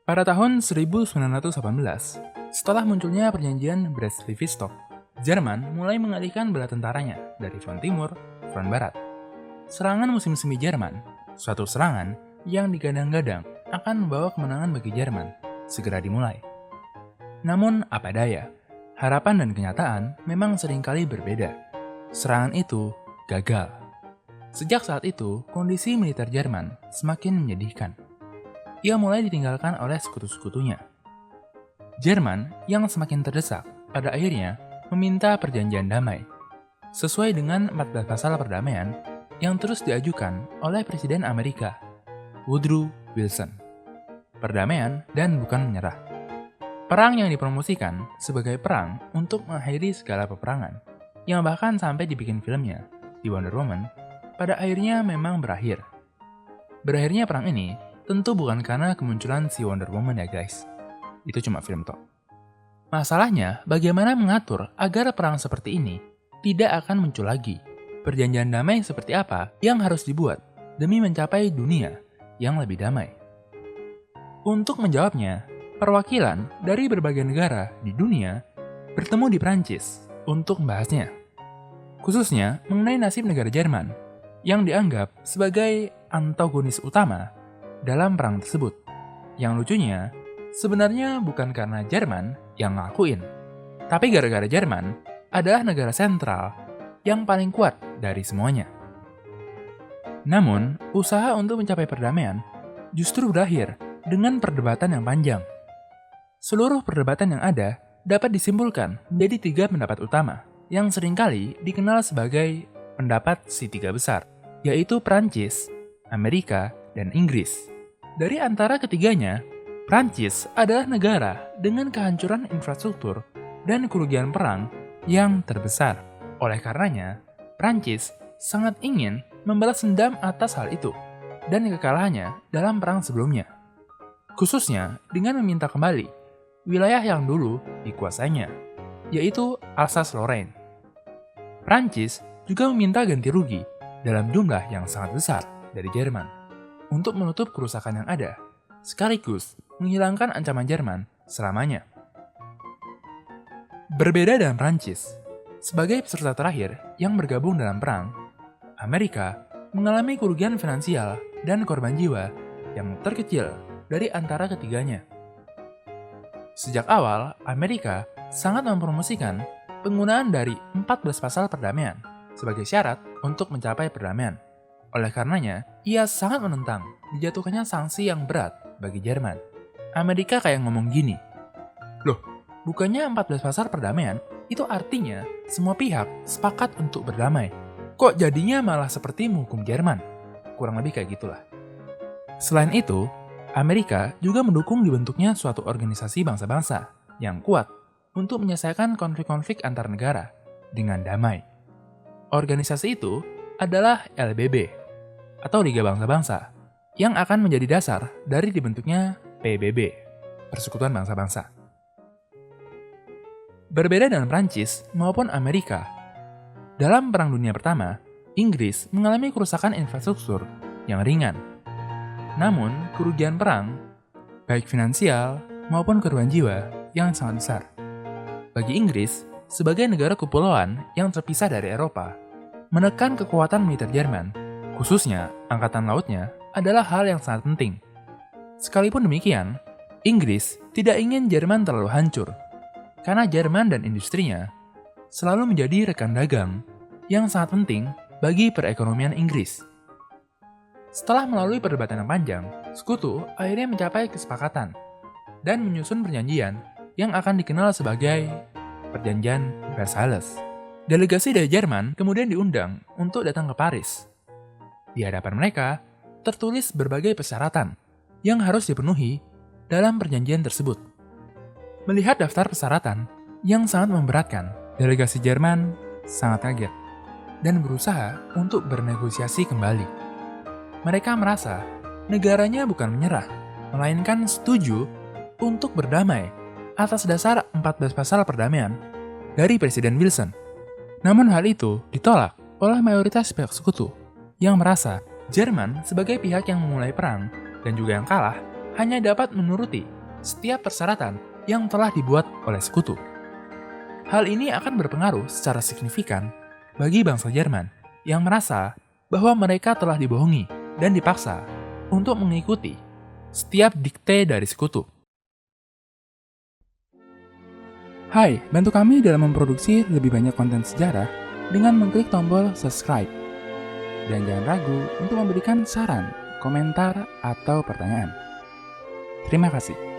Pada tahun 1918, setelah munculnya perjanjian Brest-Litovsk, Jerman mulai mengalihkan bala tentaranya dari front timur ke front barat. Serangan musim semi Jerman, suatu serangan yang digadang-gadang akan membawa kemenangan bagi Jerman, segera dimulai. Namun, apa daya, harapan dan kenyataan memang seringkali berbeda. Serangan itu gagal. Sejak saat itu, kondisi militer Jerman semakin menyedihkan. Ia mulai ditinggalkan oleh sekutu-sekutunya. Jerman yang semakin terdesak pada akhirnya meminta perjanjian damai, sesuai dengan 14 pasal perdamaian yang terus diajukan oleh Presiden Amerika, Woodrow Wilson. Perdamaian dan bukan menyerah. Perang yang dipromosikan sebagai perang untuk mengakhiri segala peperangan, yang bahkan sampai dibikin filmnya, di Wonder Woman, pada akhirnya memang berakhir. Berakhirnya perang ini tentu bukan karena kemunculan si Wonder Woman ya guys. Itu cuma film tok. Masalahnya, bagaimana mengatur agar perang seperti ini tidak akan muncul lagi? Perjanjian damai seperti apa yang harus dibuat demi mencapai dunia yang lebih damai? Untuk menjawabnya, perwakilan dari berbagai negara di dunia bertemu di Prancis untuk membahasnya. Khususnya mengenai nasib negara Jerman yang dianggap sebagai antagonis utama dalam perang tersebut. Yang lucunya, sebenarnya bukan karena Jerman yang ngelakuin, tapi gara-gara Jerman adalah negara sentral yang paling kuat dari semuanya. Namun, usaha untuk mencapai perdamaian justru berakhir dengan perdebatan yang panjang. Seluruh perdebatan yang ada dapat disimpulkan menjadi 3 pendapat utama yang seringkali dikenal sebagai pendapat si 3 besar, yaitu Prancis, Amerika, dan Inggris. Dari antara ketiganya, Prancis adalah negara dengan kehancuran infrastruktur dan kerugian perang yang terbesar. Oleh karenanya, Prancis sangat ingin membalas dendam atas hal itu dan kekalahannya dalam perang sebelumnya. Khususnya dengan meminta kembali wilayah yang dulu dikuasainya, yaitu Alsace-Lorraine. Prancis juga meminta ganti rugi dalam jumlah yang sangat besar dari Jerman untuk menutup kerusakan yang ada, sekaligus menghilangkan ancaman Jerman selamanya. Berbeda dengan Prancis, sebagai peserta terakhir yang bergabung dalam perang, Amerika mengalami kerugian finansial dan korban jiwa yang terkecil dari antara ketiganya. Sejak awal, Amerika sangat mempromosikan penggunaan dari 14 pasal perdamaian sebagai syarat untuk mencapai perdamaian. Oleh karenanya, ia sangat menentang dijatuhkannya sanksi yang berat bagi Jerman. Amerika kayak ngomong gini, "Loh, bukannya 14 pasal perdamaian itu artinya semua pihak sepakat untuk berdamai. Kok jadinya malah seperti menghukum Jerman?" Kurang lebih kayak gitulah. Selain itu, Amerika juga mendukung dibentuknya suatu organisasi bangsa-bangsa yang kuat untuk menyelesaikan konflik-konflik antar negara dengan damai. Organisasi itu adalah LBB, atau Liga Bangsa-Bangsa, yang akan menjadi dasar dari dibentuknya PBB, Persekutuan Bangsa-Bangsa. Berbeda dengan Prancis maupun Amerika, dalam Perang Dunia Pertama, Inggris mengalami kerusakan infrastruktur yang ringan. Namun, kerugian perang, baik finansial maupun korban jiwa yang sangat besar. Bagi Inggris, sebagai negara kepulauan yang terpisah dari Eropa, menekan kekuatan militer Jerman, khususnya angkatan lautnya, adalah hal yang sangat penting. Sekalipun demikian, Inggris tidak ingin Jerman terlalu hancur, karena Jerman dan industrinya selalu menjadi rekan dagang yang sangat penting bagi perekonomian Inggris. Setelah melalui perdebatan yang panjang, sekutu akhirnya mencapai kesepakatan dan menyusun perjanjian yang akan dikenal sebagai Perjanjian Versailles. Delegasi dari Jerman kemudian diundang untuk datang ke Paris. Di hadapan mereka, tertulis berbagai persyaratan yang harus dipenuhi dalam perjanjian tersebut. Melihat daftar persyaratan yang sangat memberatkan, delegasi Jerman sangat kaget dan berusaha untuk bernegosiasi kembali. Mereka merasa negaranya bukan menyerah, melainkan setuju untuk berdamai atas dasar 14 pasal perdamaian dari Presiden Wilson. Namun hal itu ditolak oleh mayoritas pihak sekutu yang merasa Jerman sebagai pihak yang memulai perang dan juga yang kalah hanya dapat menuruti setiap persyaratan yang telah dibuat oleh sekutu. Hal ini akan berpengaruh secara signifikan bagi bangsa Jerman yang merasa bahwa mereka telah dibohongi dan dipaksa untuk mengikuti setiap dikte dari sekutu. Hai, bantu kami dalam memproduksi lebih banyak konten sejarah dengan mengklik tombol subscribe. Dan jangan ragu untuk memberikan saran, komentar, atau pertanyaan. Terima kasih.